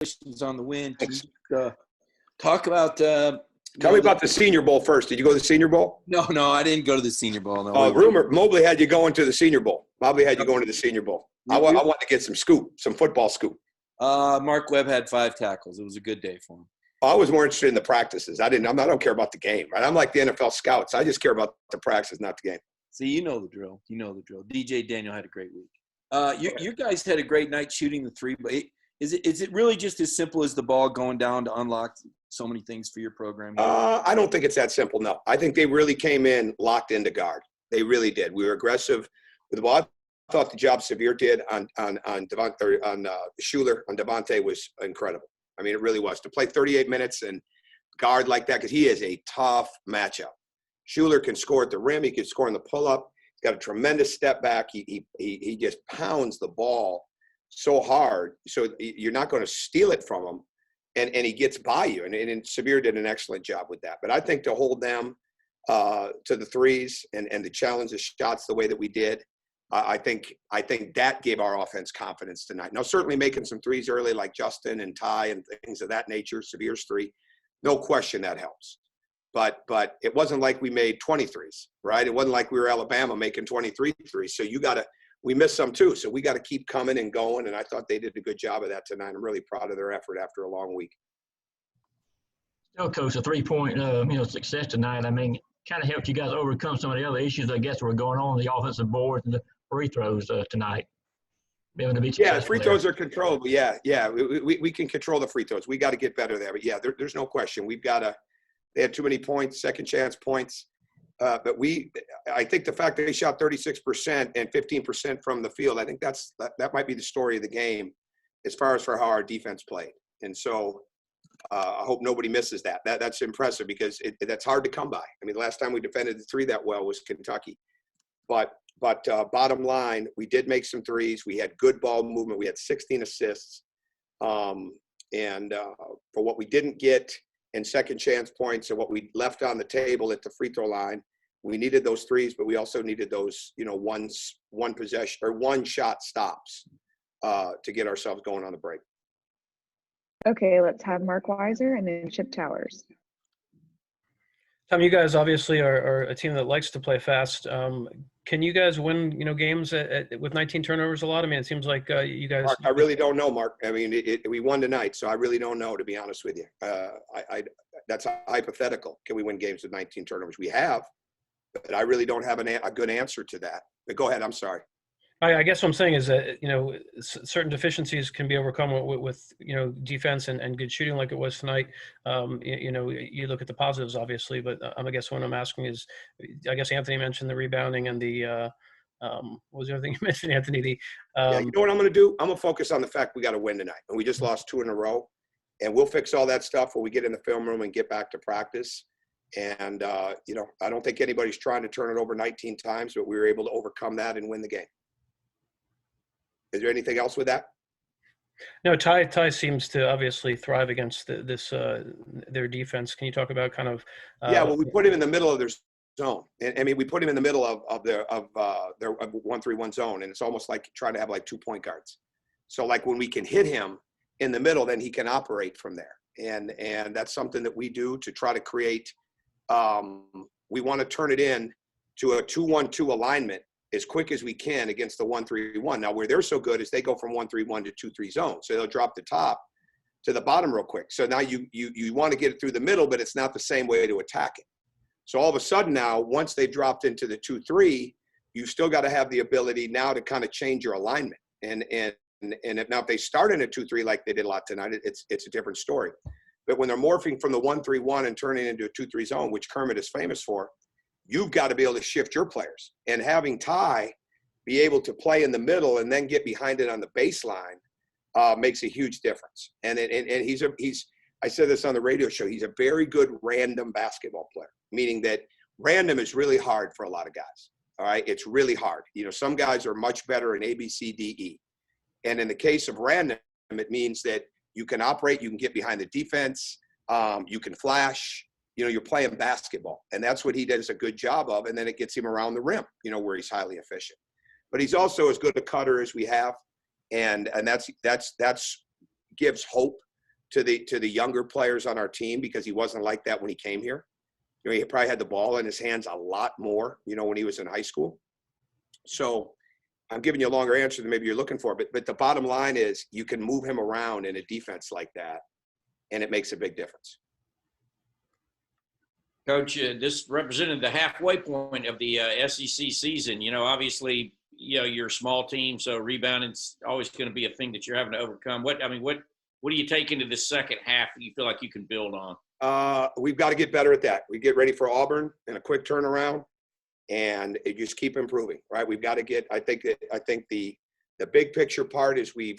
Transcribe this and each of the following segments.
Congratulations on the win. Can you talk about Tell me about the Senior Bowl first. Did you go to the Senior Bowl? No, I didn't go to the Senior Bowl. No. Rumor Mobley had you going to the Senior Bowl. Mobley had you going to the Senior Bowl. I want to get some football scoop. Mark Webb had 5 tackles. It was a good day for him. I was more interested in the practices. I don't care about the game, right? I'm like the NFL scouts. I just care about the practice, not the game. See, you know the drill. DJ Daniel had a great week. You guys had a great night shooting the three, but is it really just as simple as the ball going down to unlock so many things for your program? I don't think it's that simple, no. I think they really came in locked into guard. They really did. We were aggressive with the ball. I thought the job Severe did on Schuler, on Devontae was incredible. I mean, it really was. To play 38 minutes and guard like that, because he is a tough matchup. Schuler can score at the rim. He can score in the pull-up. He's got a tremendous step back. He just pounds the ball so hard, so you're not going to steal it from him, and he gets by you. And Severe did an excellent job with that. But I think to hold them to the threes and to challenge the shots the way that we did, I think that gave our offense confidence tonight. Now, certainly making some threes early like Justin and Ty and things of that nature, Severe's three, no question that helps. But it wasn't like we made 23s, right? It wasn't like we were Alabama making 23 threes. So we missed some too. So we got to keep coming and going. And I thought they did a good job of that tonight. I'm really proud of their effort after a long week. Still, Coach, a 3-point success tonight. I mean, kind of helped you guys overcome some of the other issues, I guess, were going on the offensive board and the free throws tonight. Free throws are controllable. Yeah. We can control the free throws. We got to get better there. But yeah, there's no question. They had too many points, second chance points. But I think the fact that they shot 36% and 15% from the field, I think that might be the story of the game as far as for how our defense played. And so I hope nobody misses that. That's impressive because that's hard to come by. I mean, the last time we defended the three that well was Kentucky. But bottom line, we did make some threes. We had good ball movement. We had 16 assists. And for what we didn't get in second chance points and what we left on the table at the free throw line, we needed those threes, but we also needed those, one possession or one shot stops to get ourselves going on the break. Okay, let's have Mark Weiser and then Chip Towers. Tom, you guys obviously are a team that likes to play fast. Can you guys win, games with 19 turnovers a lot? I mean, it seems like you guys. Mark, I really don't know, Mark. I mean, we won tonight, so I really don't know, to be honest with you. That's hypothetical. Can we win games with 19 turnovers? We have, but I really don't have a good answer to that. But go ahead. I'm sorry. I guess what I'm saying is that, certain deficiencies can be overcome with defense and good shooting like it was tonight. You look at the positives, obviously, but I guess what I'm asking is, I guess Anthony mentioned the rebounding and the what was the other thing you mentioned, Anthony? You know what I'm going to do? I'm going to focus on the fact we got to win tonight. And we just lost 2 in a row. And we'll fix all that stuff when we get in the film room and get back to practice. And, I don't think anybody's trying to turn it over 19 times, but we were able to overcome that and win the game. Is there anything else with that? No, Ty seems to obviously thrive against their defense. Can you talk about kind of? We put him in the middle of their zone. I mean, we put him in the middle of their 1-3-1 zone, and it's almost like trying to have like 2 point guards. So like when we can hit him in the middle, then he can operate from there, and that's something that we do to try to create. We want to turn it in to a 2-1-2 alignment as quick as we can against the 1-3-1. Now, where they're so good is they go from 1-3-1 to 2-3 zone. So they'll drop the top to the bottom real quick. So now you want to get it through the middle, but it's not the same way to attack it. So all of a sudden now, once they dropped into the 2-3, you've still got to have the ability now to kind of change your alignment. And if they start in a 2-3 like they did a lot tonight, it's a different story. But when they're morphing from the 1-3-1 and turning into a 2-3 zone, which Kermit is famous for, you've got to be able to shift your players. And having Ty be able to play in the middle and then get behind it on the baseline makes a huge difference. And he's I said this on the radio show, he's a very good random basketball player, meaning that random is really hard for a lot of guys. All right, it's really hard. Some guys are much better in A, B, C, D, E. And in the case of random, it means that you can operate, you can get behind the defense, you can flash. You're playing basketball, and that's what he does a good job of. And then it gets him around the rim, where he's highly efficient. But he's also as good a cutter as we have, and that's gives hope to the younger players on our team because he wasn't like that when he came here. You know, he probably had the ball in his hands a lot more, you know, when he was in high school. So I'm giving you a longer answer than maybe you're looking for, but the bottom line is you can move him around in a defense like that, and it makes a big difference. Coach, this represented the halfway point of the SEC season. You know, obviously, you know, you're a small team, so rebounding's always going to be a thing that you're having to overcome. What do you take into the second half that you feel like you can build on? We've got to get better at that. We get ready for Auburn and a quick turnaround, and it just keep improving, right? We've got to get. I think the big picture part is we're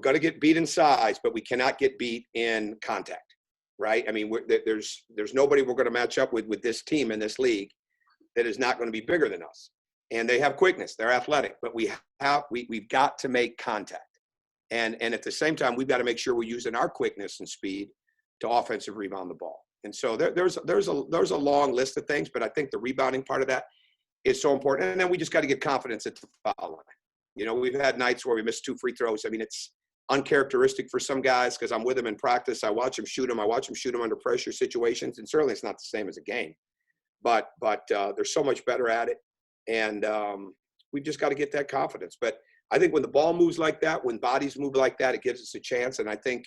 going to get beat in size, but we cannot get beat in contact. Right? I mean, there's nobody we're going to match up with this team in this league that is not going to be bigger than us. And they have quickness, they're athletic, but we've got to make contact. And at the same time, we've got to make sure we're using our quickness and speed to offensive rebound the ball. And so there's a long list of things, but I think the rebounding part of that is so important. And then we just got to get confidence at the foul line. You know, we've had nights where we missed 2 free throws. I mean, it's uncharacteristic for some guys because I'm with them in practice. I watch them shoot them. I watch them shoot them under pressure situations. And certainly it's not the same as a game, but they're so much better at it. And we've just got to get that confidence. But I think when the ball moves like that, when bodies move like that, it gives us a chance. And I think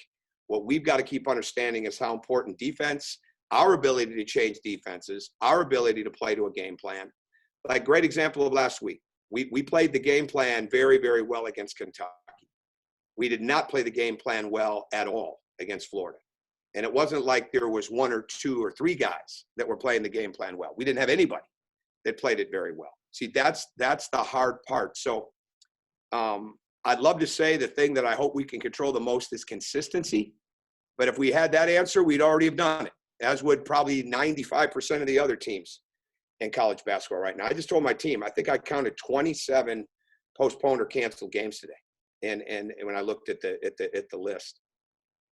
what we've got to keep understanding is how important defense, our ability to change defenses, our ability to play to a game plan. Like, great example of last week. We played the game plan very, very well against Kentucky. We did not play the game plan well at all against Florida. And it wasn't like there was 1 or 2 or 3 guys that were playing the game plan well. We didn't have anybody that played it very well. See, that's the hard part. So I'd love to say the thing that I hope we can control the most is consistency. But if we had that answer, we'd already have done it, as would probably 95% of the other teams in college basketball right now. I just told my team, I think I counted 27 postponed or canceled games today. And when I looked at the list,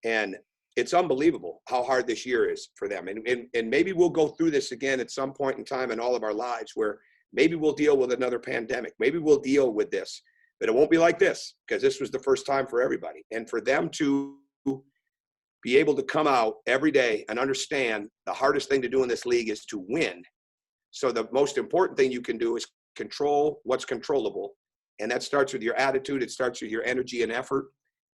and it's unbelievable how hard this year is for them. And maybe we'll go through this again at some point in time in all of our lives where maybe we'll deal with another pandemic. Maybe we'll deal with this, but it won't be like this because this was the first time for everybody. And for them to be able to come out every day and understand the hardest thing to do in this league is to win. So the most important thing you can do is control what's controllable. And that starts with your attitude. It starts with your energy and effort,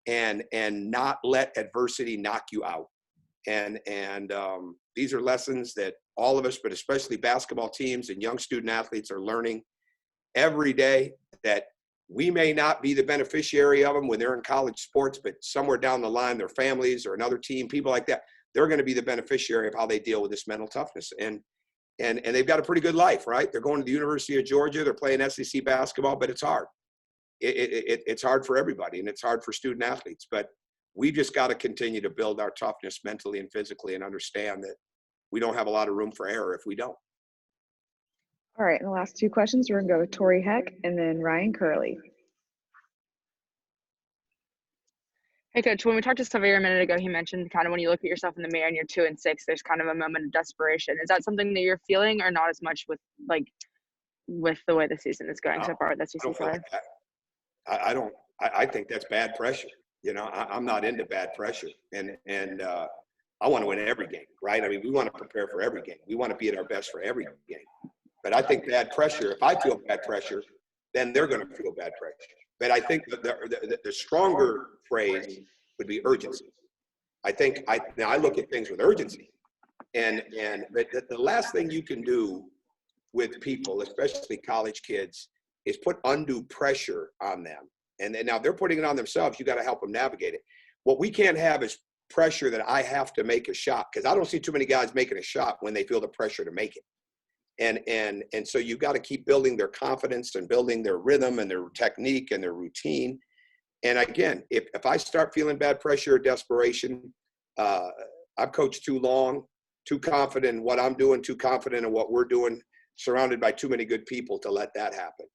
and not let adversity knock you out. And these are lessons that all of us, but especially basketball teams and young student athletes, are learning every day, that we may not be the beneficiary of them when they're in college sports, but somewhere down the line, their families or another team, people like that, they're going to be the beneficiary of how they deal with this mental toughness. And they've got a pretty good life, right? They're going to the University of Georgia. They're playing SEC basketball, but it's hard. It's hard for everybody, and it's hard for student athletes. But we've just got to continue to build our toughness mentally and physically, and understand that we don't have a lot of room for error if we don't. All right, and the last 2 questions, we're going to go with Tori Heck and then Ryan Curley. Hey, Coach, when we talked to Xavier a minute ago, he mentioned kind of when you look at yourself in the mirror and you're 2-6, there's kind of a moment of desperation. Is that something that you're feeling, or not as much with the way the season is going so far with SEC play? I think that's bad pressure. You know, I'm not into bad pressure, and I want to win every game, right? I mean, we want to prepare for every game. We want to be at our best for every game. But I think bad pressure, if I feel bad pressure, then they're going to feel bad pressure. But I think the stronger phrase would be urgency. I look at things with urgency, and the last thing you can do with people, especially college kids, is put undue pressure on them. And now they're putting it on themselves. You got to help them navigate it. What we can't have is pressure that I have to make a shot, because I don't see too many guys making a shot when they feel the pressure to make it. And so you've got to keep building their confidence and building their rhythm and their technique and their routine. And again, if I start feeling bad pressure or desperation, I've coached too long, too confident in what I'm doing, too confident in what we're doing, surrounded by too many good people to let that happen.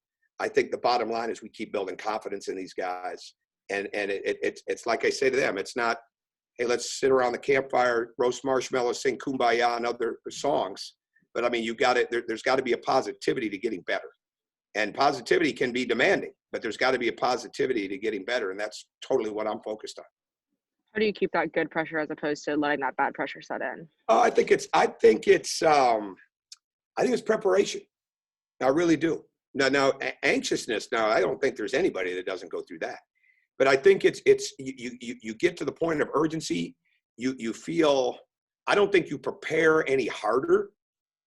I think the bottom line is we keep building confidence in these guys. And it's like I say to them, it's not, hey, let's sit around the campfire, roast marshmallows, sing Kumbaya and other songs. But I mean, there's got to be a positivity to getting better. And positivity can be demanding, but there's got to be a positivity to getting better. And that's totally what I'm focused on. How do you keep that good pressure as opposed to letting that bad pressure set in? I think it's preparation. I really do. Now, anxiousness. Now, I don't think there's anybody that doesn't go through that. But I think it's you get to the point of urgency. You feel. I don't think you prepare any harder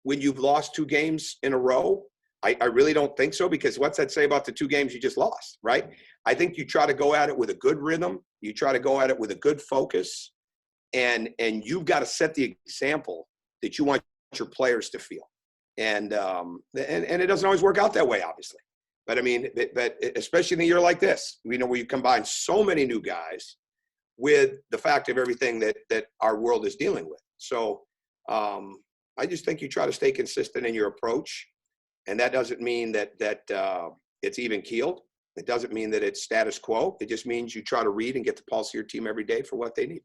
when you've lost 2 games in a row. I really don't think so, because what's that say about the 2 games you just lost, right? I think you try to go at it with a good rhythm. You try to go at it with a good focus, and you've got to set the example that you want your players to feel. And it doesn't always work out that way, obviously. But I mean, but especially in a year like this, where you combine so many new guys with the fact of everything that our world is dealing with. So I just think you try to stay consistent in your approach. And that doesn't mean that it's even keeled. It doesn't mean that it's status quo. It just means you try to read and get the pulse of your team every day for what they need.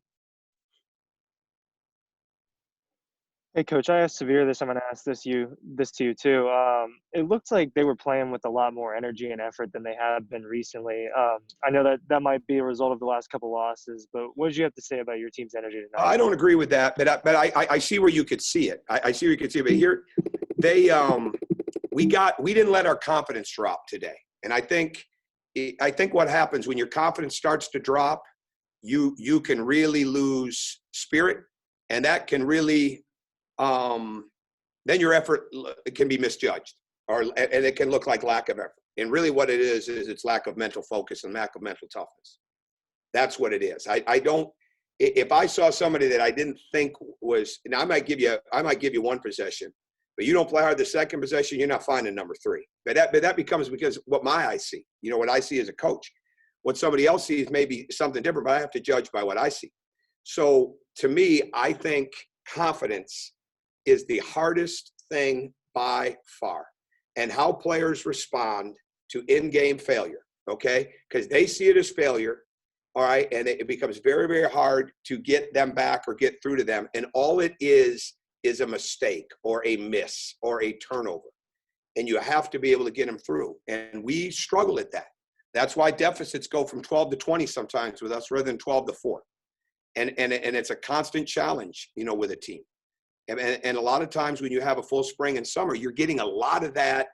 Hey, Coach, I asked Severe this. I'm going to ask this to you too. It looks like they were playing with a lot more energy and effort than they have been recently. I know that might be a result of the last couple losses, but what did you have to say about your team's energy tonight? I don't agree with that, but I see where you could see it. I see where you could see it. But here, we didn't let our confidence drop today, and I think what happens when your confidence starts to drop, you can really lose spirit, and that can really then your effort can be misjudged, and it can look like lack of effort. And really what it is it's lack of mental focus and lack of mental toughness. That's what it is. If I saw somebody that I didn't think was, and I might give you 1 possession, but you don't play hard the second possession, you're not finding number 3. But that becomes because what my eyes see, what I see as a coach. What somebody else sees may be something different, but I have to judge by what I see. So to me, I think confidence is the hardest thing by far, and how players respond to in-game failure, okay? Because they see it as failure, all right, and it becomes very, very hard to get them back or get through to them, and all it is a mistake or a miss or a turnover, and you have to be able to get them through, and we struggle at that. That's why deficits go from 12 to 20 sometimes with us rather than 12 to 4, and it's a constant challenge, with a team. And a lot of times when you have a full spring and summer, you're getting a lot of that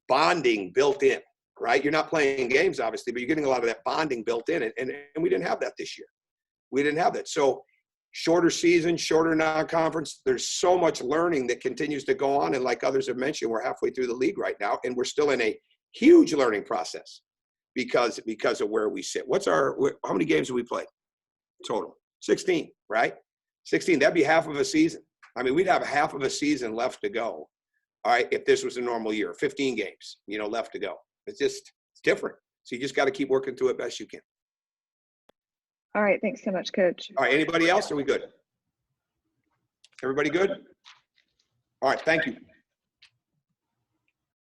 bonding built in, right? You're not playing games, obviously, but you're getting a lot of that bonding built in. And we didn't have that this year. We didn't have that. So shorter season, shorter non-conference, there's so much learning that continues to go on. And like others have mentioned, we're halfway through the league right now, and we're still in a huge learning process because of where we sit. How many games have we played total? 16, right? 16, that'd be half of a season. I mean, we'd have half of a season left to go, all right, if this was a normal year, 15 games, left to go. It's different. So you just got to keep working through it best you can. All right. Thanks so much, Coach. All right. Anybody else? Are we good? Everybody good? All right. Thank you.